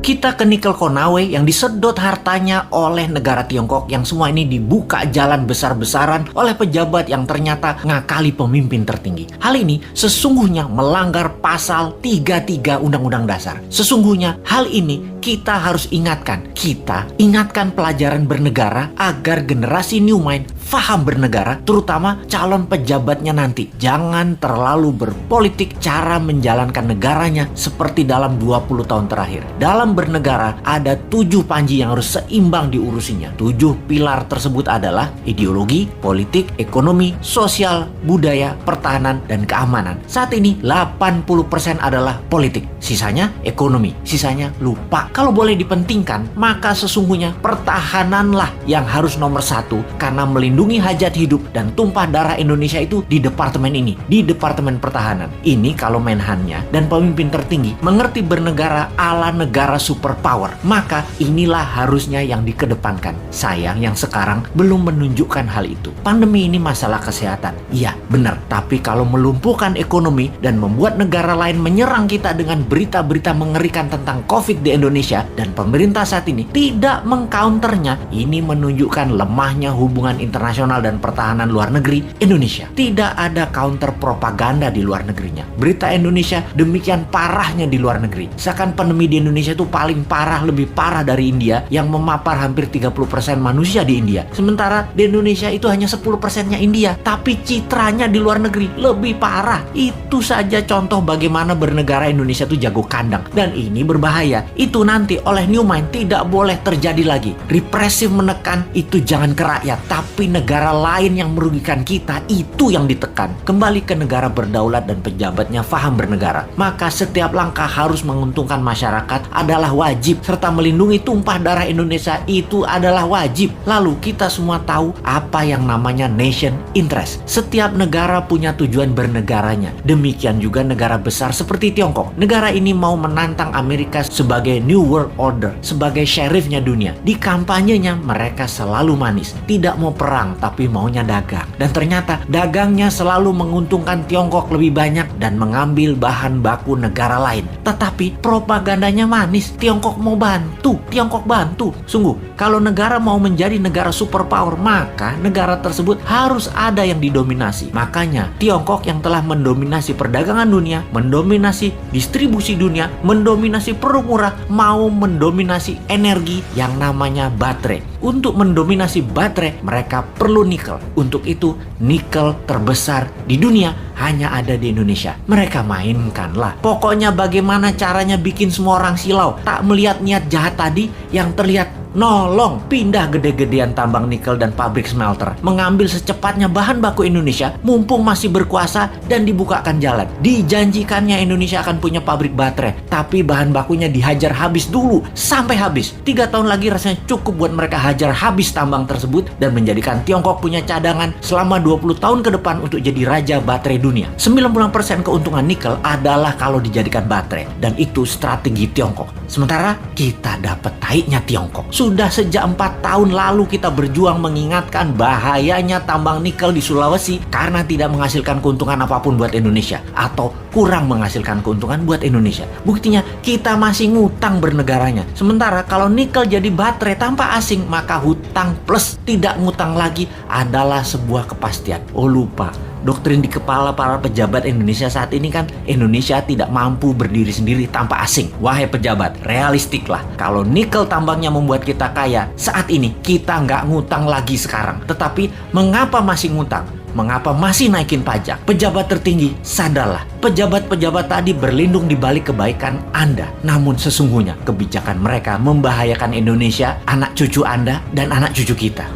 Kita ke nikel Konawe yang disedot hartanya oleh negara Tiongkok, yang semua ini dibuka jalan besar-besaran oleh pejabat yang ternyata ngakali pemimpin tertinggi. Hal ini sesungguhnya melanggar pasal 33 Undang-Undang Dasar. Sesungguhnya hal ini kita harus ingatkan. Kita ingatkan pelajaran bernegara agar generasi New Mind faham bernegara, terutama calon pejabatnya nanti. Jangan terlalu berpolitik cara menjalankan negaranya seperti dalam 20 tahun terakhir. Dalam bernegara ada 7 panji yang harus seimbang diurusinya. 7 pilar tersebut adalah ideologi, politik, ekonomi, sosial, budaya, pertahanan, dan keamanan. Saat ini 80% adalah politik, sisanya ekonomi, sisanya lupa. Kalau boleh dipentingkan, maka sesungguhnya pertahananlah yang harus nomor 1, karena melindungi hajat hidup dan tumpah darah Indonesia itu di departemen ini, di Departemen Pertahanan. Ini kalau Menhannya dan pemimpin tertinggi mengerti bernegara ala negara superpower, maka inilah harusnya yang dikedepankan. Sayang yang sekarang belum menunjukkan hal itu. Pandemi ini masalah kesehatan, iya benar, tapi kalau melumpuhkan ekonomi dan membuat negara lain menyerang kita dengan berita-berita mengerikan tentang COVID di Indonesia, dan pemerintah saat ini tidak mengcounternya, ini menunjukkan lemahnya hubungan internasional dan pertahanan luar negeri Indonesia. Tidak ada counter propaganda di luar negerinya. Berita Indonesia demikian parahnya di luar negeri. Seakan pandemi di Indonesia itu paling parah, lebih parah dari India yang memapar hampir 30% manusia di India. Sementara di Indonesia itu hanya 10%-nya India, tapi citranya di luar negeri lebih parah. Itu saja contoh bagaimana bernegara Indonesia itu jago kandang, dan ini berbahaya. Itu nanti oleh New Mind tidak boleh terjadi lagi. Represif menekan itu jangan ke rakyat, tapi negara lain yang merugikan kita itu yang ditekan. Kembali ke negara berdaulat dan pejabatnya faham bernegara, maka setiap langkah harus menguntungkan masyarakat adalah wajib, serta melindungi tumpah darah Indonesia itu adalah wajib. Lalu kita semua tahu apa yang namanya nation interest. Setiap negara punya tujuan bernegaranya. Demikian juga negara besar seperti Tiongkok. Negara ini mau menantang Amerika sebagai New World Order, sebagai sheriffnya dunia. Di kampanyenya mereka selalu manis, tidak mau perang tapi maunya dagang. Dan ternyata dagangnya selalu menguntungkan Tiongkok lebih banyak dan mengambil bahan baku negara lain. Tetapi propagandanya manis, Tiongkok mau bantu, Tiongkok bantu. Sungguh, kalau negara mau menjadi negara superpower, maka negara tersebut harus ada yang didominasi. Makanya Tiongkok yang telah mendominasi perdagangan dunia, mendominasi distribusi dunia, mendominasi perang murah, mau mendominasi energi yang namanya baterai. Untuk mendominasi baterai, mereka perlu nikel. Untuk itu, nikel terbesar di dunia hanya ada di Indonesia. Mereka mainkanlah. Pokoknya bagaimana caranya bikin semua orang silau, tak melihat niat jahat tadi, yang terlihat nolong pindah gede-gedean tambang nikel dan pabrik smelter, mengambil secepatnya bahan baku Indonesia mumpung masih berkuasa dan dibukakan jalan. Dijanjikannya Indonesia akan punya pabrik baterai, tapi bahan bakunya dihajar habis dulu sampai habis. 3 tahun lagi rasanya cukup buat mereka hajar habis tambang tersebut dan menjadikan Tiongkok punya cadangan selama 20 tahun ke depan untuk jadi raja baterai dunia. 90% keuntungan nikel adalah kalau dijadikan baterai, dan itu strategi Tiongkok. Sementara kita dapat taiknya Tiongkok. Sudah sejak 4 tahun lalu kita berjuang mengingatkan bahayanya tambang nikel di Sulawesi karena tidak menghasilkan keuntungan apapun buat Indonesia, atau kurang menghasilkan keuntungan buat Indonesia. Buktinya kita masih ngutang bernegaranya. Sementara kalau nikel jadi baterai tanpa asing, maka hutang plus tidak ngutang lagi adalah sebuah kepastian. Oh lupa, doktrin di kepala para pejabat Indonesia saat ini kan, Indonesia tidak mampu berdiri sendiri tanpa asing. Wahai pejabat, realistiklah. Kalau nikel tambangnya membuat kita kaya, saat ini kita nggak ngutang lagi sekarang. Tetapi mengapa masih ngutang? Mengapa masih naikin pajak? Pejabat tertinggi, sadarlah. Pejabat-pejabat tadi berlindung di balik kebaikan Anda. Namun sesungguhnya kebijakan mereka membahayakan Indonesia, anak cucu Anda, dan anak cucu kita.